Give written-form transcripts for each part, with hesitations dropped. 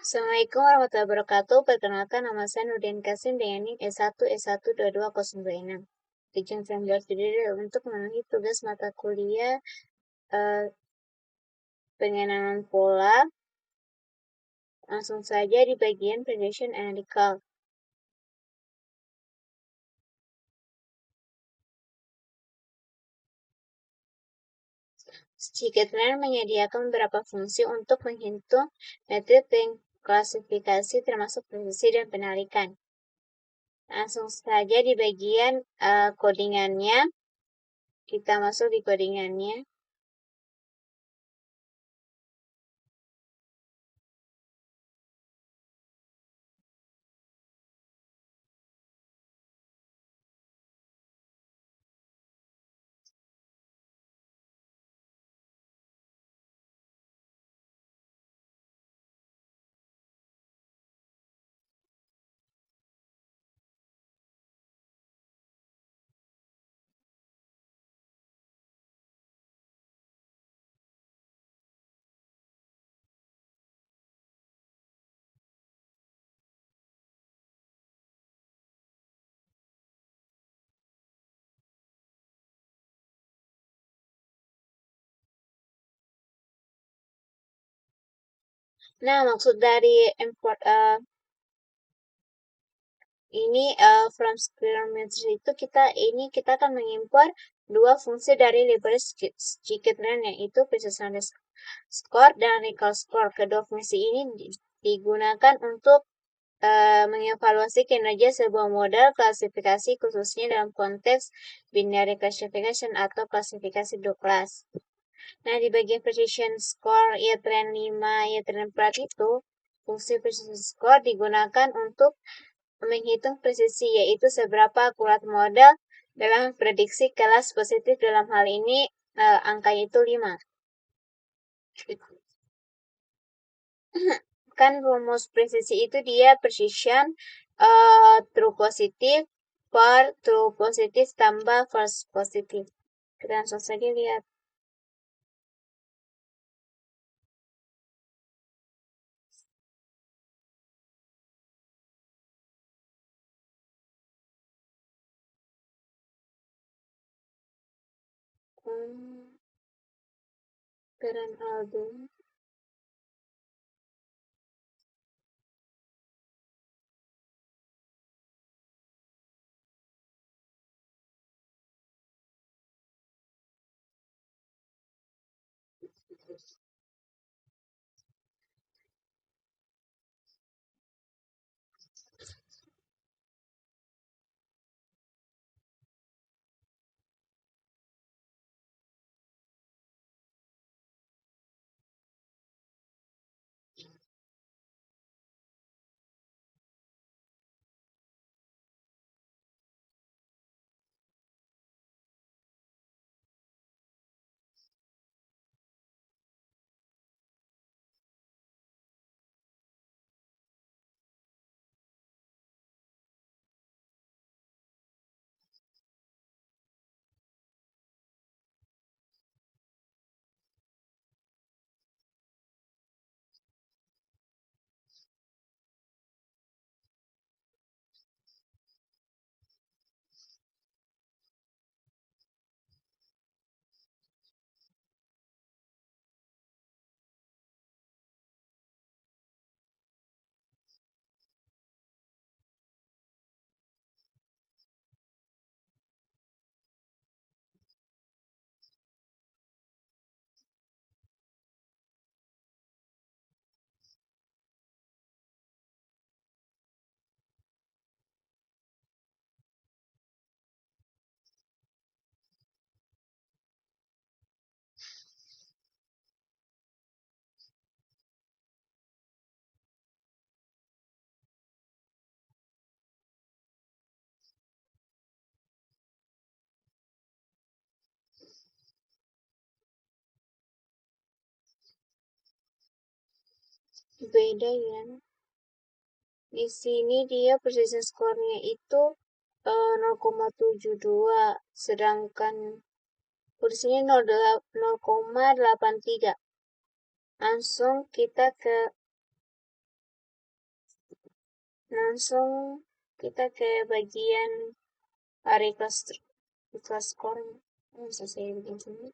Assalamualaikum warahmatullahi wabarakatuh. Perkenalkan nama saya Nurdin Kasim dengan NIM S1 S12206. Tujuan saya belajar diri untuk memenuhi tugas mata kuliah eh, pengenalan pola. Langsung saja di bagian prediction analytical. Scikit-learn menyediakan beberapa fungsi untuk menghitung metrik klasifikasi termasuk presisi dan penarikan. Langsung saja di bagian codingannya. Kita masuk di codingannya. Nah, maksud dari import ini from scikit-learn itu kita akan mengimpor dua fungsi dari library scikit-learn, yaitu precision score dan recall score. Kedua fungsi ini digunakan untuk mengevaluasi kinerja sebuah model klasifikasi khususnya dalam konteks binary classification atau klasifikasi Douglas. Nah, di bagian precision score YTRN 5, YTRN 4 itu, fungsi precision score digunakan untuk menghitung presisi, yaitu seberapa akurat model dalam prediksi kelas positif. Dalam hal ini angkanya itu 5. Kan rumus presisi itu dia precision true positif per true positif tambah false positif. Kita langsung saja lihat. Keren album. Beda ya. Di sini dia precision score-nya itu 0,72, sedangkan kursinya 0,83. Langsung kita ke Langsung kita ke bagian recall score. Bisa saya bikin sini.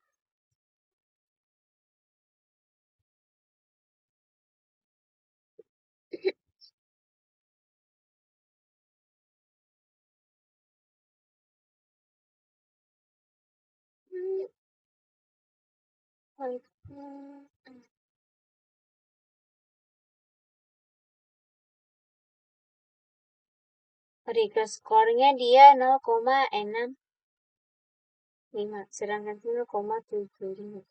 Recall score-nya dia 0,65, sedangkan 0,75.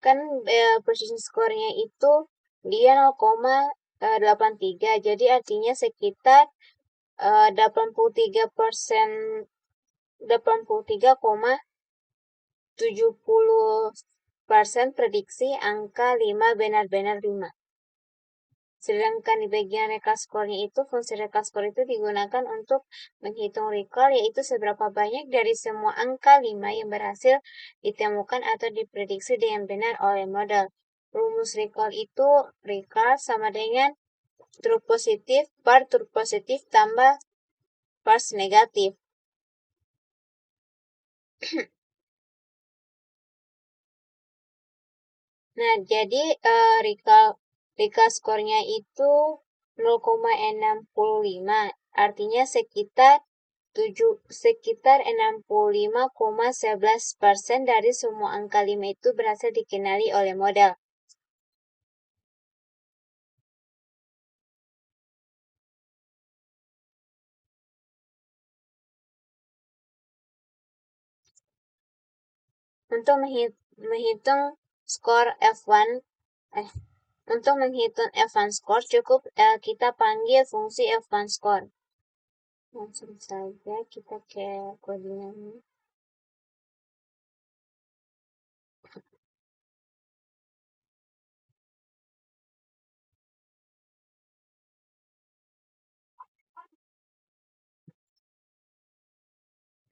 Kan precision score-nya itu dia 0,83, jadi artinya sekitar 83%, 83,70% prediksi angka 5 benar-benar 5. Sedangkan di bagian recall score-nya itu, fungsi recall score itu digunakan untuk menghitung recall, yaitu seberapa banyak dari semua angka 5 yang berhasil ditemukan atau diprediksi dengan benar oleh model. Rumus recall itu recall sama dengan true positif per true positif tambah false negatif. Nah, jadi recall skornya itu 0,65, artinya sekitar 65,11% dari semua angka 5 itu berhasil dikenali oleh model. Untuk menghitung skor F1, untuk menghitung F1 score cukup kita panggil fungsi F1 score. Langsung saja kita ke kodenya.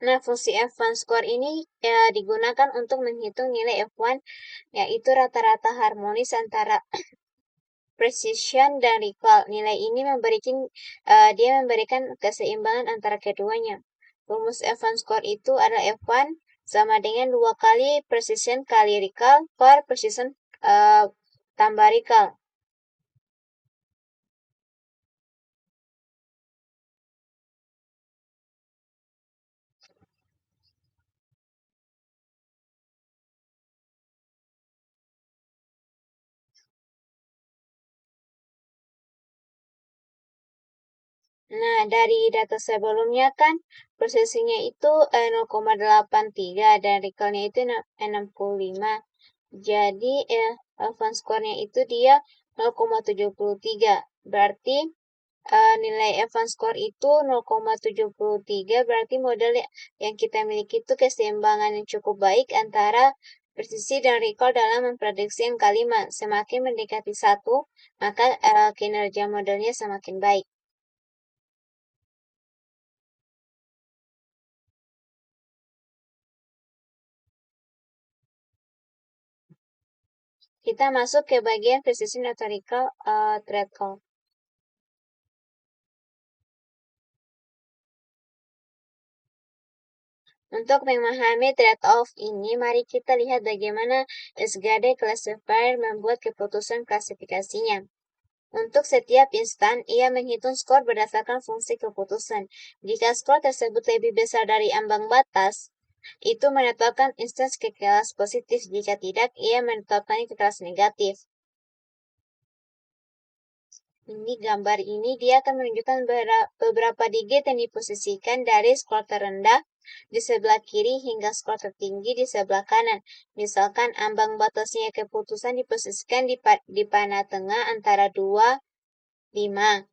Nah, fungsi F1 score ini digunakan untuk menghitung nilai F1, yaitu rata-rata harmonis antara precision dan recall. Nilai ini memberikan keseimbangan antara keduanya. Rumus F1 score itu adalah F1 sama dengan 2 kali precision kali recall per precision tambah recall. Nah, dari data sebelumnya kan prosesinya itu 0,83 dan recallnya itu 65. Jadi F1 score-nya itu dia 0,73. Berarti nilai F1 score itu 0,73, berarti model yang kita miliki itu keseimbangan yang cukup baik antara presisi dan recall dalam memprediksi angka 5. Semakin mendekati 1, maka kinerja modelnya semakin baik. Kita masuk ke bagian precision atau recall threshold. Untuk memahami trade-off ini, mari kita lihat bagaimana SGD classifier membuat keputusan klasifikasinya. Untuk setiap instan, ia menghitung skor berdasarkan fungsi keputusan. Jika skor tersebut lebih besar dari ambang batas, itu menetapkan instans ke kelas positif. Jika tidak, ia menetapkannya ke kelas negatif. Ini gambar ini dia akan menunjukkan beberapa digit yang diposisikan dari skor terendah di sebelah kiri hingga skor tertinggi di sebelah kanan. Misalkan ambang batasnya keputusan diposisikan di panah tengah antara 2, 5.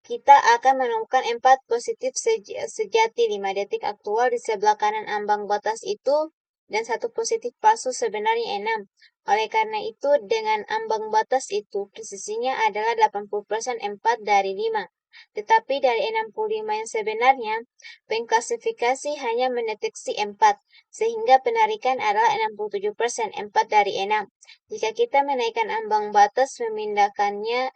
Kita akan menemukan 4 positif sejati 5 detik aktual di sebelah kanan ambang batas itu dan 1 positif palsu sebenarnya 6. Oleh karena itu, dengan ambang batas itu, presisinya adalah 80% 4 dari 5. Tetapi dari 65 yang sebenarnya, pengklasifikasi hanya mendeteksi 4, sehingga penarikan adalah 67% 4 dari 6. Jika kita menaikkan ambang batas memindahkannya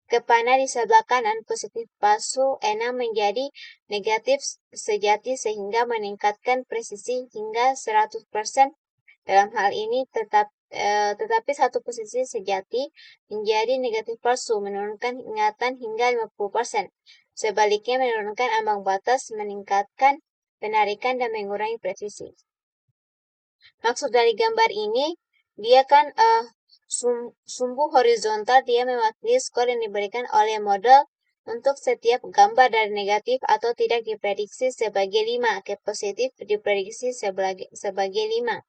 ke panah di sebelah kanan, positif palsu 6 menjadi negatif sejati sehingga meningkatkan presisi hingga 100%. Dalam hal ini tetapi satu posisi sejati menjadi negatif palsu, menurunkan ingatan hingga 50%. Sebaliknya menurunkan ambang batas, meningkatkan penarikan dan mengurangi presisi. Maksud dari gambar ini, dia kan sumbu horizontal, dia mewakili skor yang diberikan oleh model untuk setiap gambar dari negatif atau tidak diprediksi sebagai 5 ke positif diprediksi sebagai 5.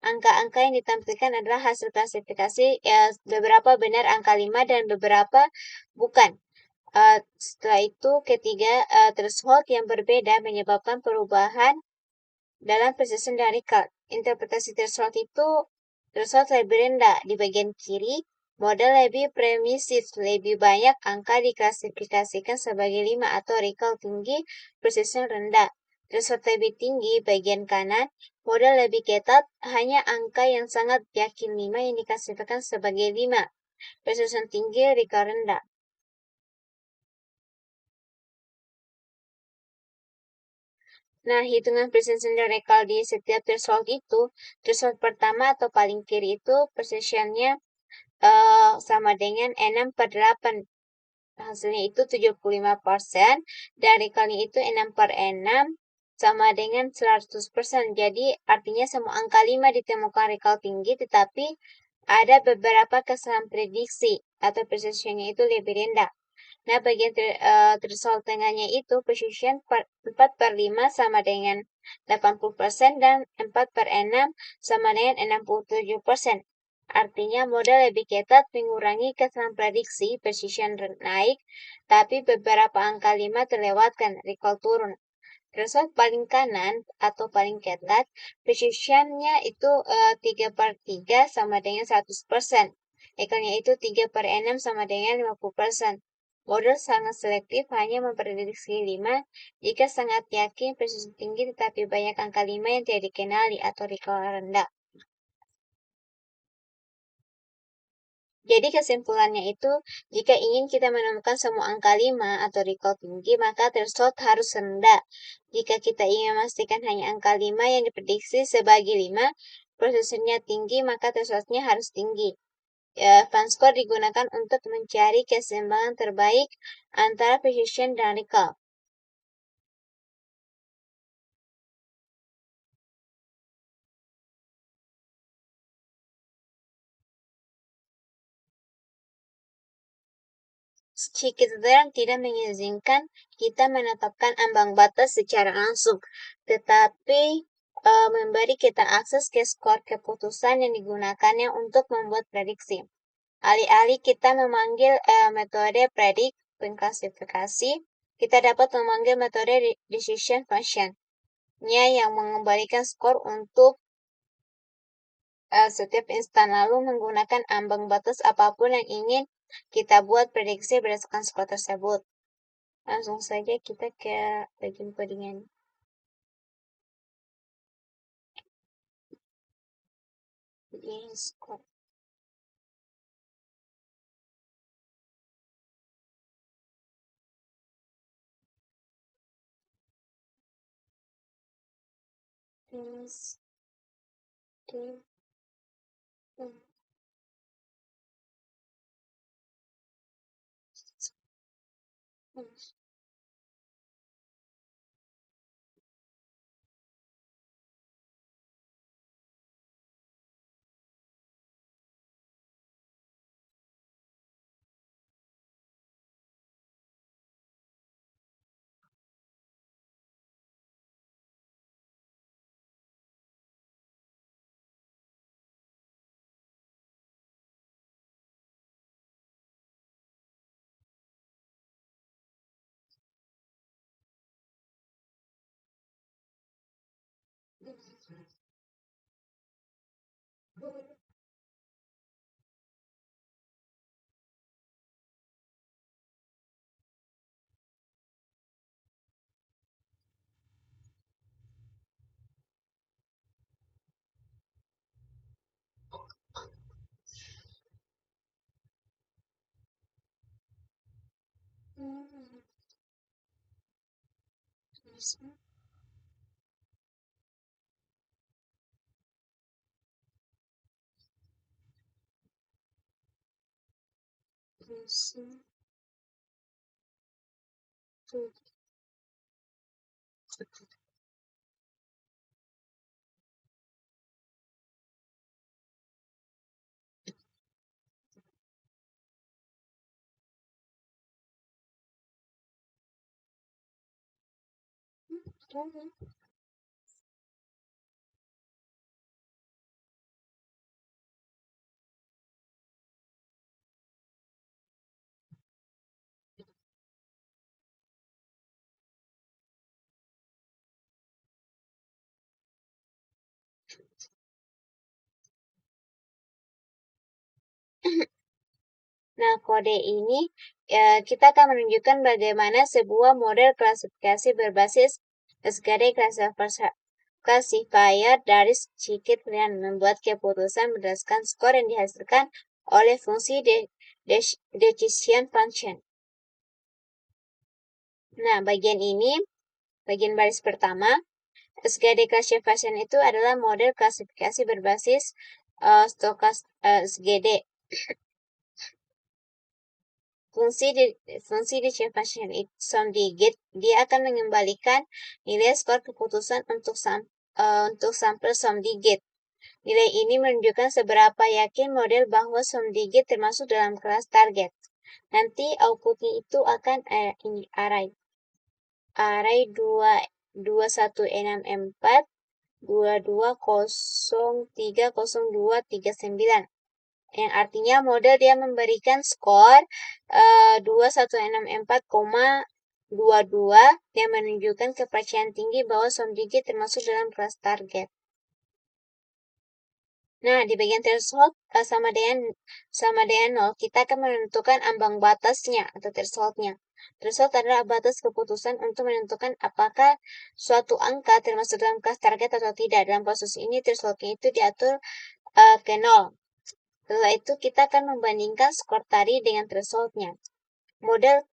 Angka-angka yang ditampilkan adalah hasil klasifikasi, beberapa benar angka 5 dan beberapa bukan. Setelah itu, ketiga, threshold yang berbeda menyebabkan perubahan dalam precision dan recall. Interpretasi threshold itu, threshold lebih rendah di bagian kiri, model lebih permisif, lebih banyak angka diklasifikasikan sebagai 5 atau recall tinggi, precision rendah. Threshold lebih tinggi bagian kanan, model lebih ketat, hanya angka yang sangat yakin 5 yang diklasifikasikan sebagai 5. Precision tinggi, recall rendah. Nah, hitungan precision dan recall di setiap threshold itu, threshold pertama atau paling kiri itu precisionnya sama dengan 6/8. Hasilnya itu 75%, dan recallnya itu 6/6 sama dengan 100%. Jadi artinya semua angka 5 ditemukan recall tinggi, tetapi ada beberapa kesalahan prediksi atau precisionnya itu lebih rendah. Nah, bagian threshold tengahnya itu precision 4/5 sama dengan 80% dan 4/6 sama dengan 67%. Artinya model lebih ketat mengurangi kesalahan prediksi, precision naik, tapi beberapa angka 5 terlewatkan, recall turun. Threshold paling kanan atau paling ketat, precisionnya itu 3/3 sama dengan 100%. Recallnya itu 3/6 sama dengan 50%. Model sangat selektif, hanya memprediksi 5 jika sangat yakin presisi tinggi tetapi banyak angka 5 yang tidak dikenali atau recall rendah. Jadi kesimpulannya itu, jika ingin kita menemukan semua angka 5 atau recall tinggi, maka threshold harus rendah. Jika kita ingin memastikan hanya angka 5 yang diprediksi sebagai 5, prosesnya tinggi, maka thresholdnya harus tinggi. Fanscore digunakan untuk mencari keseimbangan terbaik antara precision dan recall. Sekitaran tidak mengizinkan kita menetapkan ambang batas secara langsung, tetapi memberi kita akses ke skor keputusan yang digunakannya untuk membuat prediksi. Alih-alih kita memanggil metode predik pengklasifikasi, kita dapat memanggil metode decision function-nya yang mengembalikan skor untuk setiap instan lalu menggunakan ambang batas apapun yang ingin kita buat prediksi berdasarkan skor tersebut. Langsung saja kita ke bagian codingan. Ini skor. Plus D. Nah, kode ini kita akan menunjukkan bagaimana sebuah model klasifikasi berbasis SKD classifier dari sedikit pilihan membuat keputusan berdasarkan skor yang dihasilkan oleh fungsi decision function. Nah, bagian ini, bagian baris pertama, SKD classification itu adalah model klasifikasi berbasis SGD. Fungsi decision sum digit, dia akan mengembalikan nilai skor keputusan untuk sampel sum digit. Nilai ini menunjukkan seberapa yakin model bahwa sum digit termasuk dalam kelas target. Nanti outputnya itu akan ini array 2164 22030239, yang artinya model dia memberikan skor 2164,22 yang menunjukkan kepercayaan tinggi bahwa sum digit termasuk dalam kelas target. Nah, di bagian threshold sama dengan 0, kita akan menentukan ambang batasnya atau thresholdnya. Threshold adalah batas keputusan untuk menentukan apakah suatu angka termasuk dalam kelas target atau tidak. Dalam kasus ini, thresholdnya itu diatur ke 0. Setelah itu, kita akan membandingkan skor tadi dengan thresholdnya. Model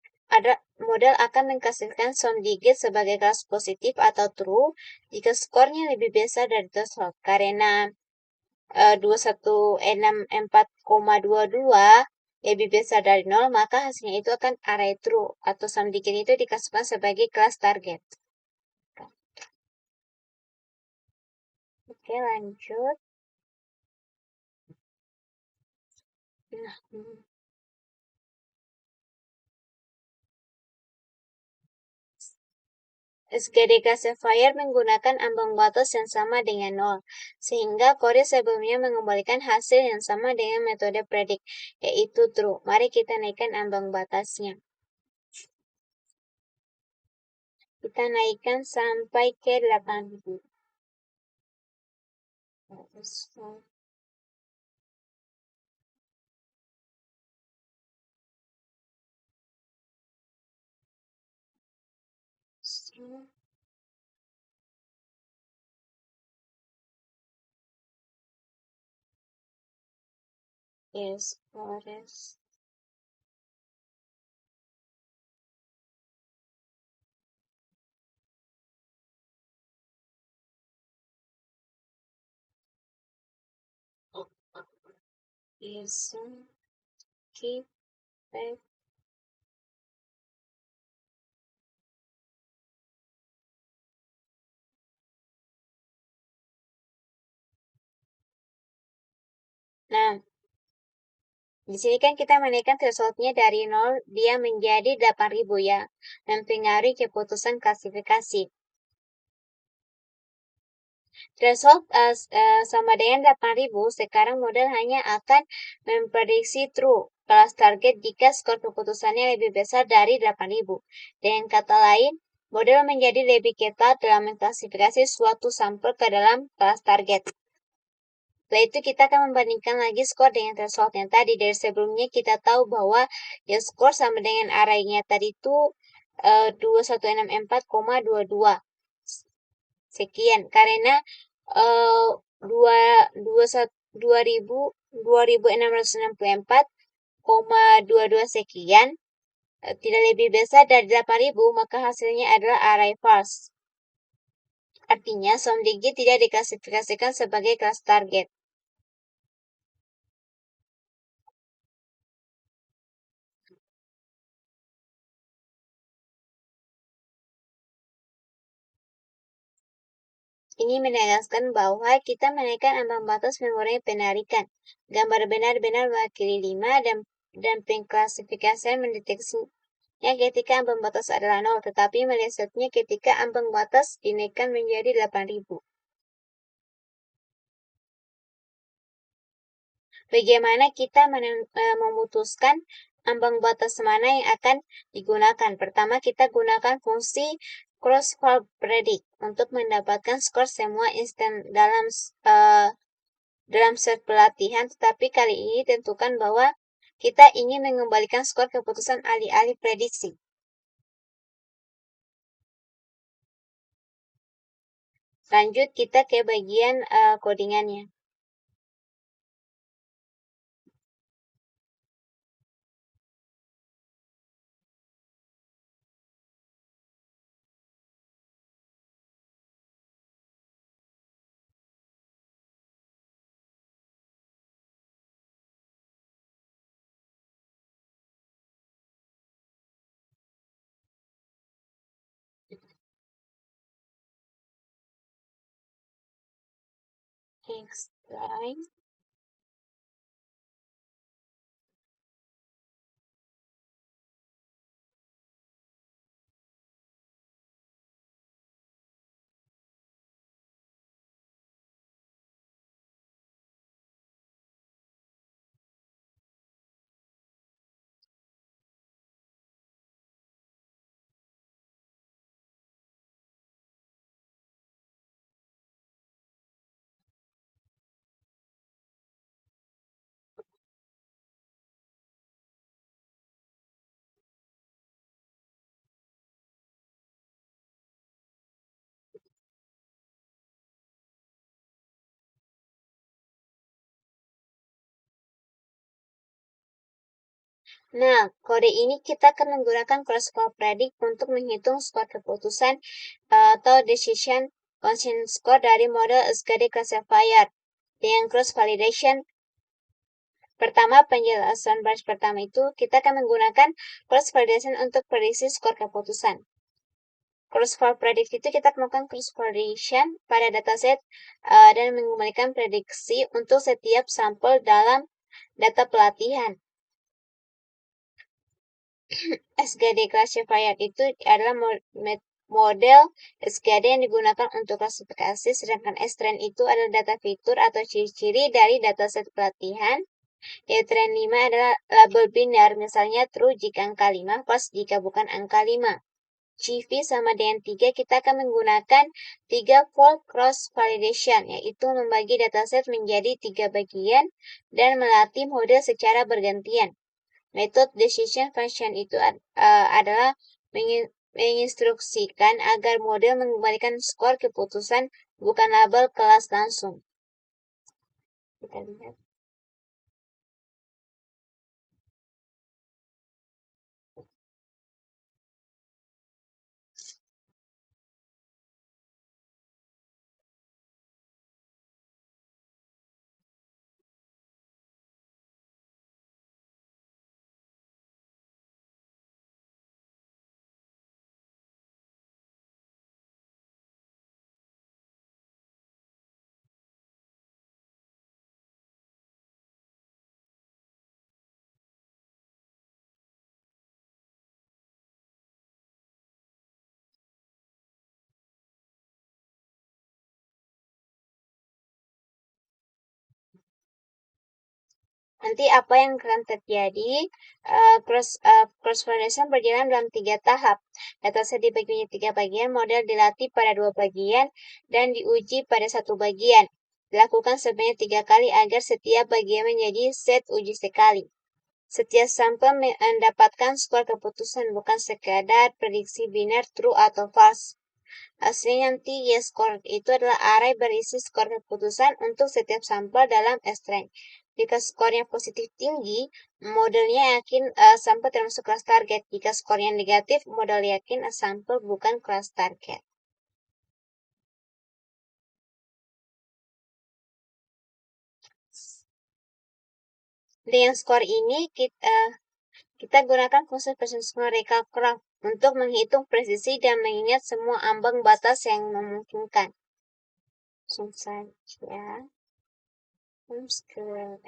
akan mengklasifikasikan sum digit sebagai kelas positif atau true jika skornya lebih besar dari threshold. Karena 2164,22 lebih besar dari 0, maka hasilnya itu akan array true atau sum digit itu diklasifikasikan sebagai kelas target. Oke, lanjut. Nah, SGD classifier menggunakan ambang batas yang sama dengan 0, sehingga kode sebelumnya mengembalikan hasil yang sama dengan metode predict, yaitu true. Mari kita naikkan ambang batasnya. Kita naikkan sampai ke 8000. Yes, forest. Yes, keep back. Nah, di sini kan kita menaikkan thresholdnya dari 0, dia menjadi 8000 ya, mempengaruhi keputusan klasifikasi. Threshold sama dengan 8000, sekarang model hanya akan memprediksi true kelas target jika skor keputusannya lebih besar dari 8000. Dengan kata lain, model menjadi lebih ketat dalam mengklasifikasi suatu sampel ke dalam kelas target. Setelah itu kita akan membandingkan lagi skor dengan threshold yang tadi. Dari sebelumnya kita tahu bahwa ya skor sama dengan arraynya tadi itu 2164,22 sekian, karena 2664,22 sekian tidak lebih besar dari 8.000, maka hasilnya adalah array false. Artinya, SOMDIGIT tidak diklasifikasikan sebagai kelas target. Ini menegaskan bahwa kita menaikkan ambang batas mengurangi penarikan. Gambar benar-benar mewakili 5 dan pengklasifikasian mendeteksinya ketika ambang batas adalah 0, tetapi melesetnya ketika ambang batas dinaikkan menjadi 8.000. Bagaimana kita memutuskan ambang batas mana yang akan digunakan? Pertama, kita gunakan fungsi cross-fault predict untuk mendapatkan skor semua instan dalam set pelatihan, tetapi kali ini tentukan bahwa kita ingin mengembalikan skor keputusan alih-alih prediksi. Lanjut kita ke bagian codingannya. Next slide. Nah, kode ini kita akan menggunakan cross-fault predict untuk menghitung skor keputusan atau decision consent score dari model SKD classifier dengan cross validation. Pertama, penjelasan baris pertama itu kita akan menggunakan cross validation untuk prediksi skor keputusan. Cross-fault predict itu kita melakukan cross validation pada dataset dan mengembalikan prediksi untuk setiap sampel dalam data pelatihan. SKD classifier itu adalah model SKD yang digunakan untuk klasifikasi, sedangkan STRAND itu adalah data fitur atau ciri-ciri dari dataset pelatihan. TRAND 5 adalah label binar, misalnya true jika angka 5, false jika bukan angka 5. CV sama dengan 3, kita akan menggunakan 3-fold cross validation, yaitu membagi dataset menjadi 3 bagian dan melatih model secara bergantian. Metode decision function itu adalah menginstruksikan agar model mengembalikan skor keputusan, bukan label kelas langsung. Kita lihat. Nanti apa yang akan terjadi? Cross validation berjalan dalam 3 tahap. Dataset dibagi menjadi 3 bagian, model dilatih pada 2 bagian, dan diuji pada 1 bagian. Dilakukan sebanyak 3 kali agar setiap bagian menjadi set uji sekali. Setiap sampel mendapatkan skor keputusan, bukan sekadar prediksi binar true atau false. Hasilnya nanti Y-score itu adalah array berisi skor keputusan untuk setiap sampel dalam STRAND. Jika skornya positif tinggi, modelnya yakin sampel termasuk kelas target. Jika skornya negatif, model yakin sampel bukan kelas target. Dengan skor ini, kita gunakan fungsi persiskan Recalcraft untuk menghitung presisi dan mengingat semua ambang batas yang memungkinkan. Langsung saja. Square.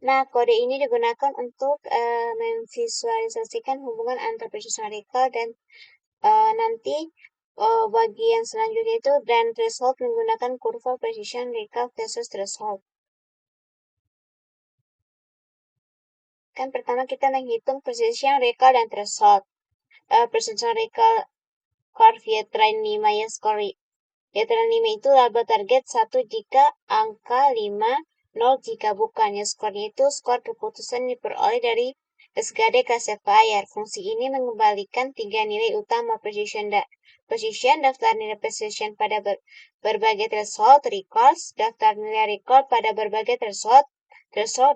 Nah, kode ini digunakan untuk memvisualisasikan hubungan antar precision recall dan nanti bagian selanjutnya itu dan threshold menggunakan kurva precision recall versus threshold. Kan pertama kita menghitung precision recall dan threshold. Precision recall curve Yetran 5 ya skor Yetran 5 itu laba target 1 jika angka 5, 0 jika bukan. Ya skornya itu skor keputusan diperoleh dari SKD classifier. Fungsi ini mengembalikan 3 nilai utama precision daftar nilai precision pada berbagai threshold recalls, daftar nilai recall pada berbagai threshold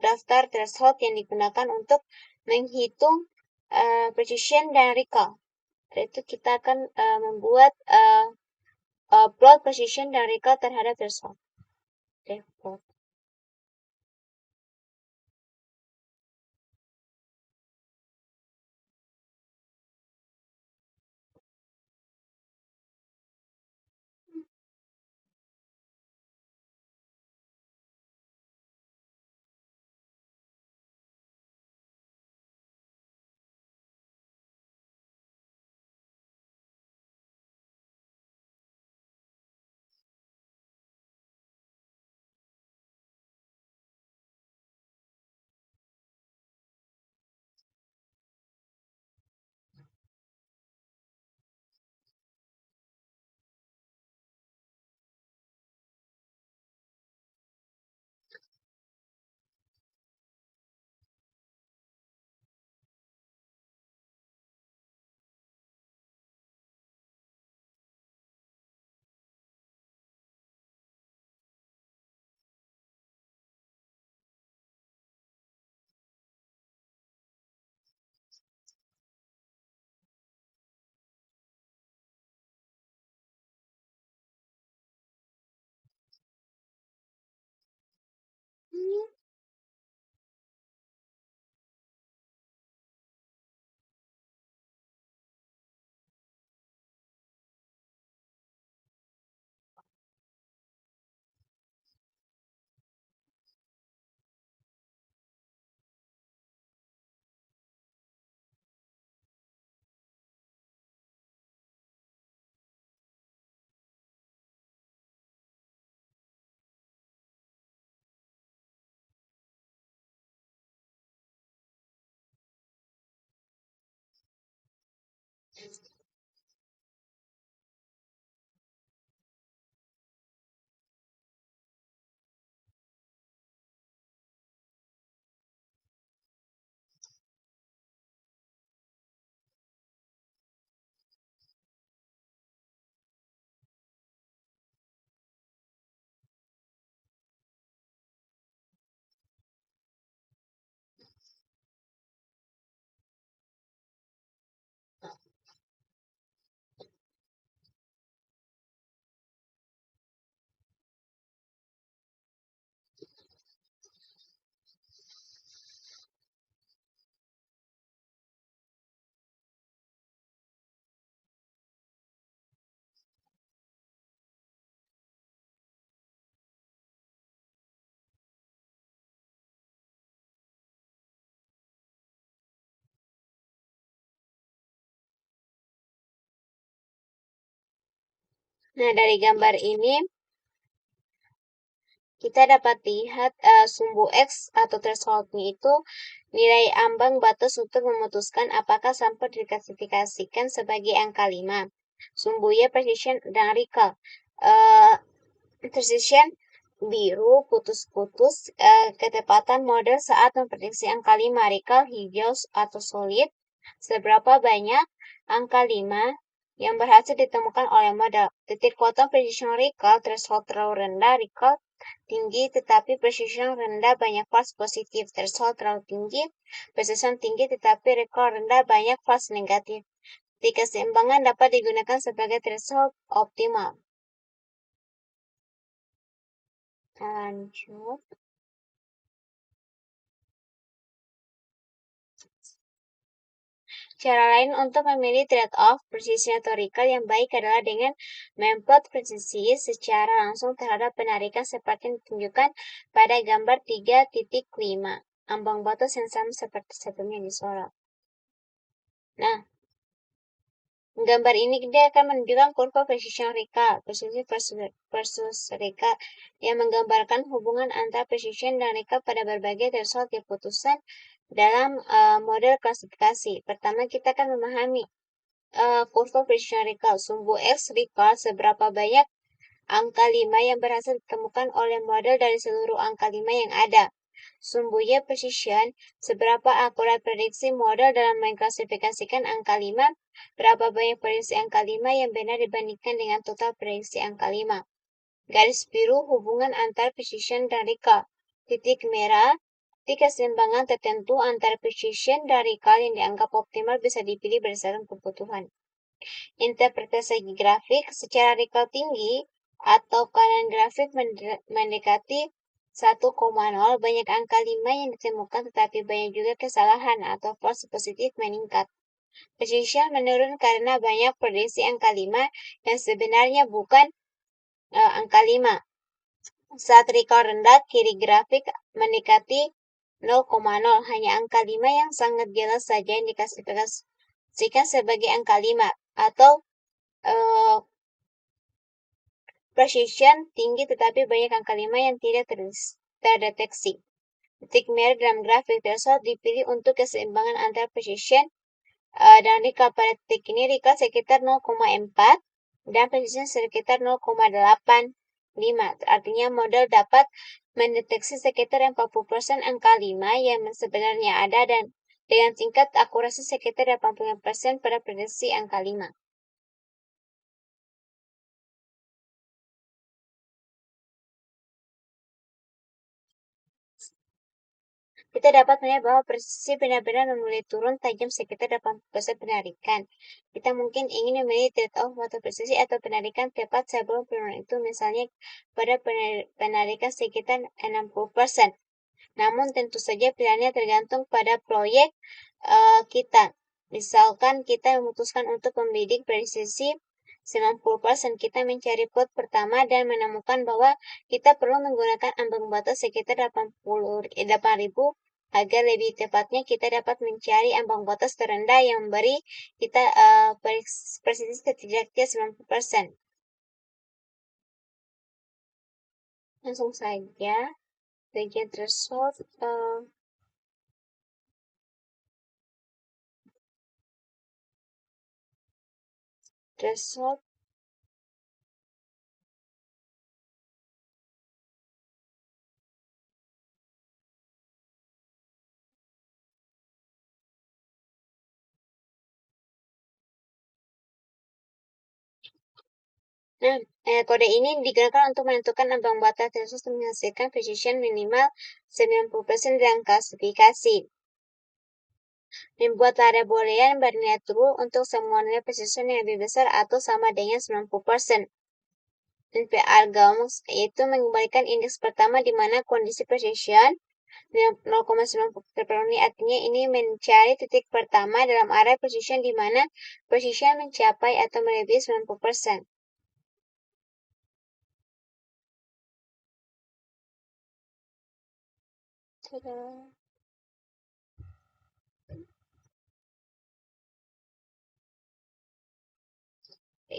daftar threshold yang digunakan untuk menghitung precision dan recall. Itu kita akan membuat plot precision dan recall terhadap threshold. Plot. Nah, dari gambar ini kita dapat lihat sumbu X atau thresholdnya itu nilai ambang batas untuk memutuskan apakah sampel diklasifikasikan sebagai angka 5. Sumbu Y precision dan recall. Precision biru putus-putus, ketepatan model saat memprediksi angka 5. Recall hijau atau solid. Seberapa banyak angka 5 yang berhasil ditemukan oleh model. Titik potong precision recall, threshold terlalu rendah, recall tinggi tetapi precision rendah, banyak false positif. Threshold terlalu tinggi, precision tinggi tetapi recall rendah, banyak false negatif. Titik keseimbangan dapat digunakan sebagai threshold optimal. Lanjut. Cara lain untuk memilih trade-off presisi atau recall yang baik adalah dengan memplot presisi secara langsung terhadap penarikan seperti yang ditunjukkan pada gambar 3.5. Ambang batas yang sama seperti sebelumnya disorot. Nah, gambar ini dia akan menunjukkan kurva precision recall, presisi versus recall, yang menggambarkan hubungan antara precision dan recall pada berbagai threshold keputusan dalam model klasifikasi. Pertama, kita akan memahami kurva precision recall. Sumbu X recall seberapa banyak angka 5 yang berhasil ditemukan oleh model dari seluruh angka 5 yang ada. Sumbu Y precision, seberapa akurat prediksi model dalam mengklasifikasikan angka 5, berapa banyak prediksi angka 5 yang benar dibandingkan dengan total prediksi angka 5. Garis biru hubungan antar precision dan recall. Titik merah, titik keseimbangan tertentu antara precision dan recall yang dianggap optimal bisa dipilih berdasarkan kebutuhan. Interpretasi grafik secara recall tinggi atau kanan grafik mendekati 1,0, banyak angka 5 yang ditemukan tetapi banyak juga kesalahan atau false positif meningkat. Precision menurun karena banyak prediksi angka 5 yang sebenarnya bukan angka 5. Saat recall rendah, kiri grafik mendekati 0,0, hanya angka 5 yang sangat jelas saja yang diklasifikasikan sebagai angka 5 atau precision tinggi tetapi banyak angka 5 yang tidak terdeteksi. Titik merah dalam grafik threshold dipilih untuk keseimbangan antara precision dan recall. Pada titik ini recall sekitar 0,4 dan precision sekitar 0,85. Artinya model dapat mendeteksi sekitar 40% angka 5 yang sebenarnya ada dan dengan tingkat akurasi sekitar 85% pada prediksi angka 5. Kita dapat melihat bahwa presisi benar-benar mulai turun tajam sekitar 80% penarikan. Kita mungkin ingin memilih trade-off atau presisi atau penarikan tepat sebelum penurunan itu, misalnya pada penarikan sekitar 60%. Namun tentu saja pilihannya tergantung pada proyek kita. Misalkan kita memutuskan untuk membidik presisi 90%, kita mencari plot pertama dan menemukan bahwa kita perlu menggunakan ambang batas sekitar 8.000 agar lebih tepatnya kita dapat mencari ambang batas terendah yang memberi kita presisi setidaknya 90%. Langsung saja bagian threshold threshold. Nah, kode ini digunakan untuk menentukan ambang batas threshold untuk menghasilkan precision minimal 90% dalam klasifikasi. Membuat area boolean bernilai true untuk semua nilai precision yang lebih besar atau sama dengan 90%. Dan PR Gauss yaitu mengembalikan indeks pertama di mana kondisi precision 0,90 terpenuhi. Artinya ini mencari titik pertama dalam area precision di mana precision mencapai atau melebihi 90%.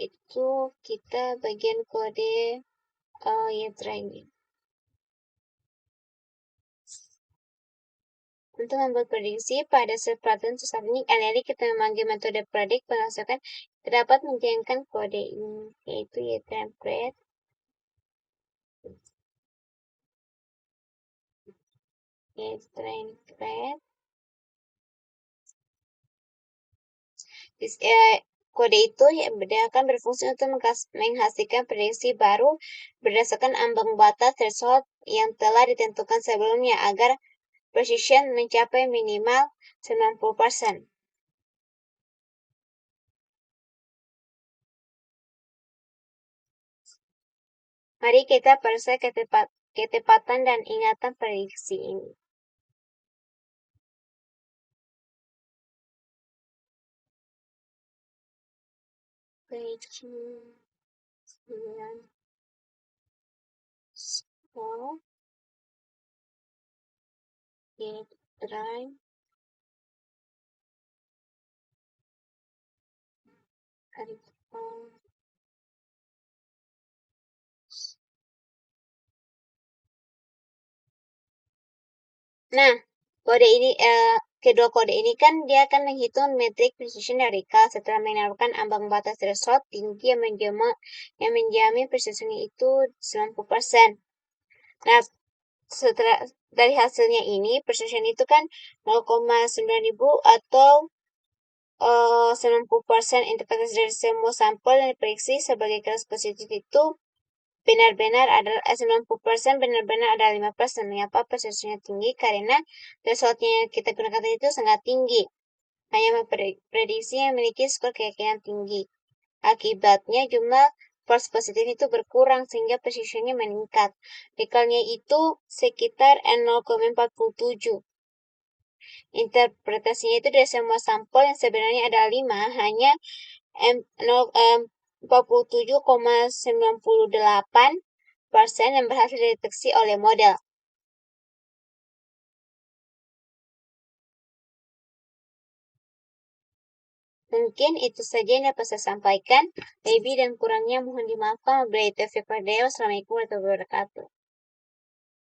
Itu kita bagian kode yang terakhir. Untuk membuat prediksi pada peraturan susah ini, alih-alih kita memanggil metode predik berdasarkan terdapat menjalankan kode ini, yaitu template kode itu akan berfungsi untuk menghasilkan prediksi baru berdasarkan ambang batas threshold yang telah ditentukan sebelumnya agar precision mencapai minimal 90%. Mari kita periksa ketepatan dan ingatan prediksi ini. Page 9 score get drive Nah, kode ini kedua kode ini kan dia akan menghitung metrik precision dari K setelah menaruhkan ambang batas threshold tinggi yang menjamin precisionnya itu 90%. Nah, setelah dari hasilnya ini precision itu kan 0,9000 atau 90% interpretasi dari semua sampel yang diprediksi sebagai kelas positif itu benar-benar adalah 90% benar-benar ada 5%. Mengapa precisionnya tinggi? Karena thresholdnya yang kita gunakan tadi itu sangat tinggi. Hanya memprediksi yang memiliki skor keyakinan tinggi. Akibatnya jumlah false positif itu berkurang sehingga precisionnya meningkat. Recallnya itu sekitar 0,47. Interpretasinya itu dari semua sampel yang sebenarnya ada 5 hanya 47,98% yang berhasil dideteksi oleh model. Mungkin itu saja yang dapat saya sampaikan. Lebih dan kurangnya mohon dimaafkan. Wabillahi taufiq wal hidayah. Wassalamualaikum warahmatullahi wabarakatuh.